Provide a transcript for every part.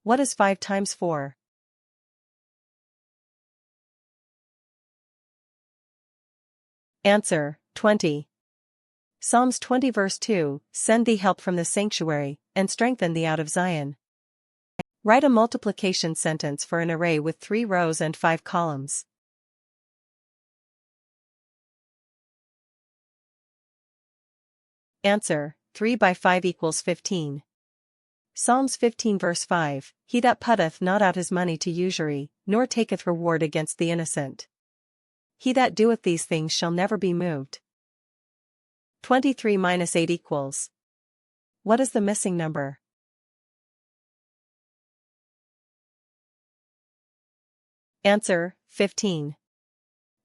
What is 5 times 4? Answer, 20. Psalms 20 verse 2, Send thee help from the sanctuary, and strengthen thee out of Zion. Write a multiplication sentence for an array with 3 rows and 5 columns. Answer, 3 by 5 equals 15. Psalms 15 verse 5, He that putteth not out his money to usury, nor taketh reward against the innocent. He that doeth these things shall never be moved. 23 minus 8 equals. What is the missing number? Answer, 15.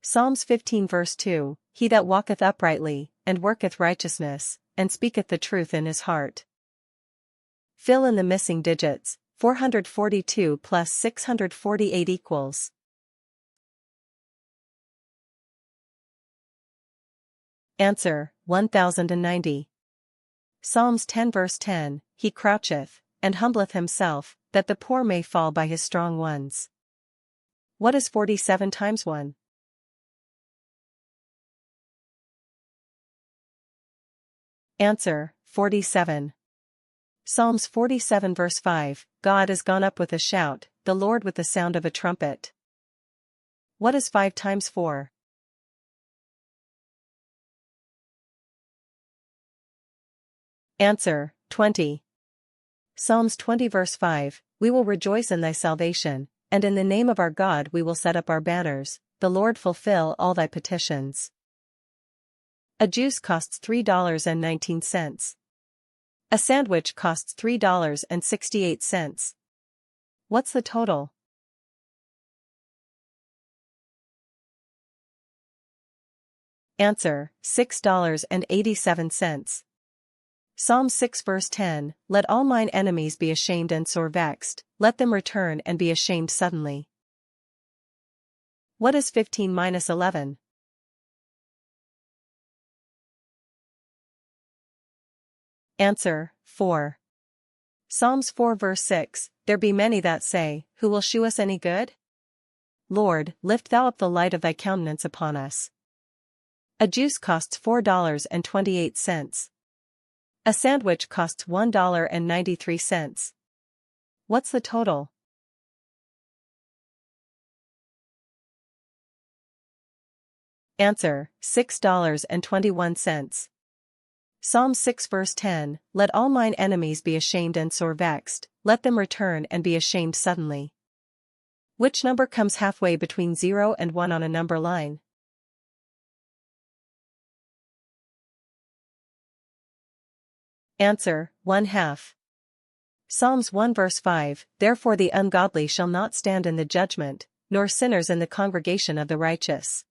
Psalms 15 verse 2, He that walketh uprightly, and worketh righteousness, and speaketh the truth in his heart. Fill in the missing digits. 442 plus 648 equals. Answer, 1090. Psalms 10 verse 10, He croucheth, and humbleth himself, that the poor may fall by his strong ones. What is 47 times 1? Answer, 47. Psalms 47 verse 5, God is gone up with a shout, the Lord with the sound of a trumpet. What is 5 times 4? Answer, 20. Psalms 20 verse 5, We will rejoice in thy salvation, and in the name of our God we will set up our banners, the Lord fulfill all thy petitions. A juice costs $3.19. A sandwich costs $3.68. What's the total? Answer, $6.87. Psalm 6 verse 10, Let all mine enemies be ashamed and sore vexed, let them return and be ashamed suddenly. What is 15 minus 11? Answer, 4. Psalms 4 verse 6, There be many that say, Who will shew us any good? Lord, lift thou up the light of thy countenance upon us. A juice costs $4.28. A sandwich costs $1.93. What's the total? Answer, $6.21. Psalm 6 verse 10, Let all mine enemies be ashamed and sore vexed, let them return and be ashamed suddenly. Which number comes halfway between 0 and 1 on a number line? Answer, 1/2. Psalms 1 verse 5, Therefore the ungodly shall not stand in the judgment, nor sinners in the congregation of the righteous.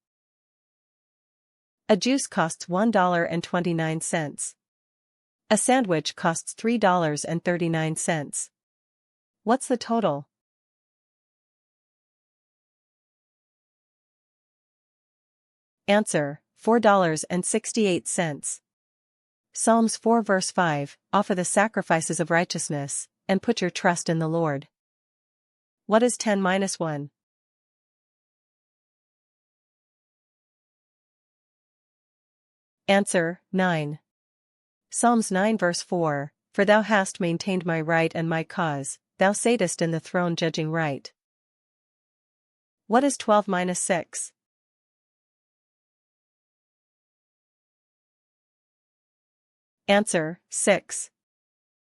A juice costs $1.29. A sandwich costs $3.39. What's the total? Answer, $4.68. Psalms 4 verse 5, Offer the sacrifices of righteousness, and put your trust in the Lord. What is 10 minus 1? Answer, 9. Psalms 9 verse 4, For thou hast maintained my right and my cause, thou satest in the throne judging right. What is 12 minus 6? Answer, 6.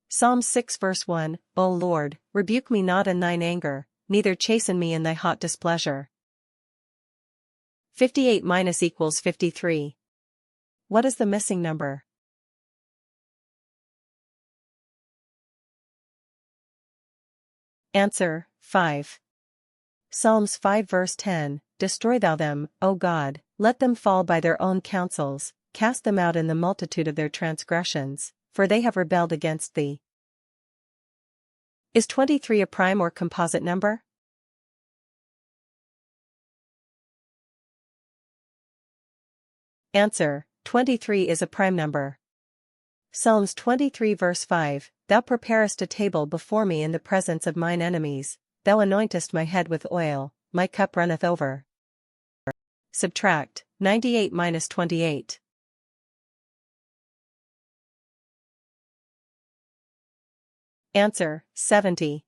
Psalm 6 verse 1, O Lord, rebuke me not in thine anger, neither chasten me in thy hot displeasure. 58 minus equals 53. What is the missing number? Answer, 5. Psalms 5 verse 10, Destroy thou them, O God, let them fall by their own counsels, cast them out in the multitude of their transgressions, for they have rebelled against thee. Is 23 a prime or composite number? Answer, 23 is a prime number. Psalms 23 verse 5, Thou preparest a table before me in the presence of mine enemies, Thou anointest my head with oil, my cup runneth over. Subtract 98 minus 28. Answer, 70.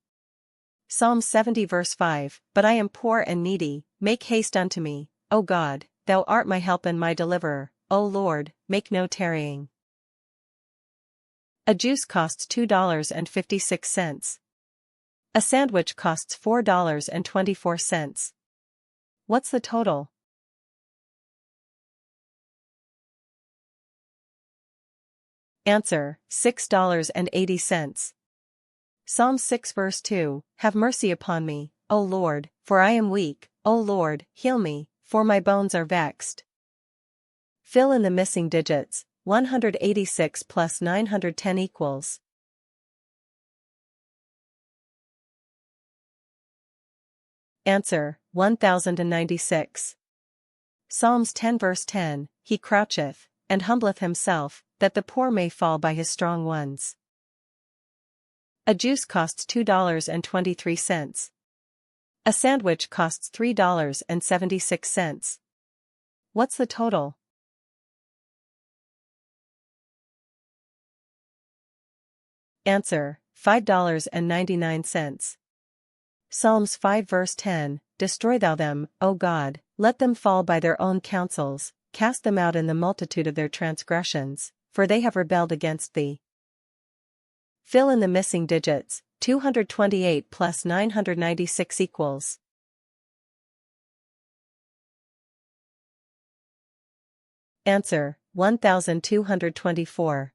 Psalm 70 verse 5, But I am poor and needy, make haste unto me, O God, Thou art my help and my deliverer, O Lord, make no tarrying. A juice costs $2.56. A sandwich costs $4.24. What's the total? Answer, $6.80. Psalm 6 verse 2, Have mercy upon me, O Lord, for I am weak, O Lord, heal me, for my bones are vexed. Fill in the missing digits, 186 plus 910 equals. Answer, 1096. Psalms 10 verse 10, He croucheth, and humbleth himself, that the poor may fall by his strong ones. A juice costs $2.23. A sandwich costs $3.76. What's the total? Answer, $5.99. Psalms 5 verse 10, Destroy thou them, O God, let them fall by their own counsels, cast them out in the multitude of their transgressions, for they have rebelled against thee. Fill in the missing digits, 228 plus 996 equals. Answer, 1224.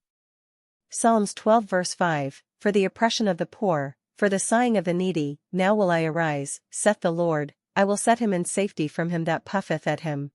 Psalms 12 verse 5, For the oppression of the poor, for the sighing of the needy, now will I arise, saith the Lord, I will set him in safety from him that puffeth at him.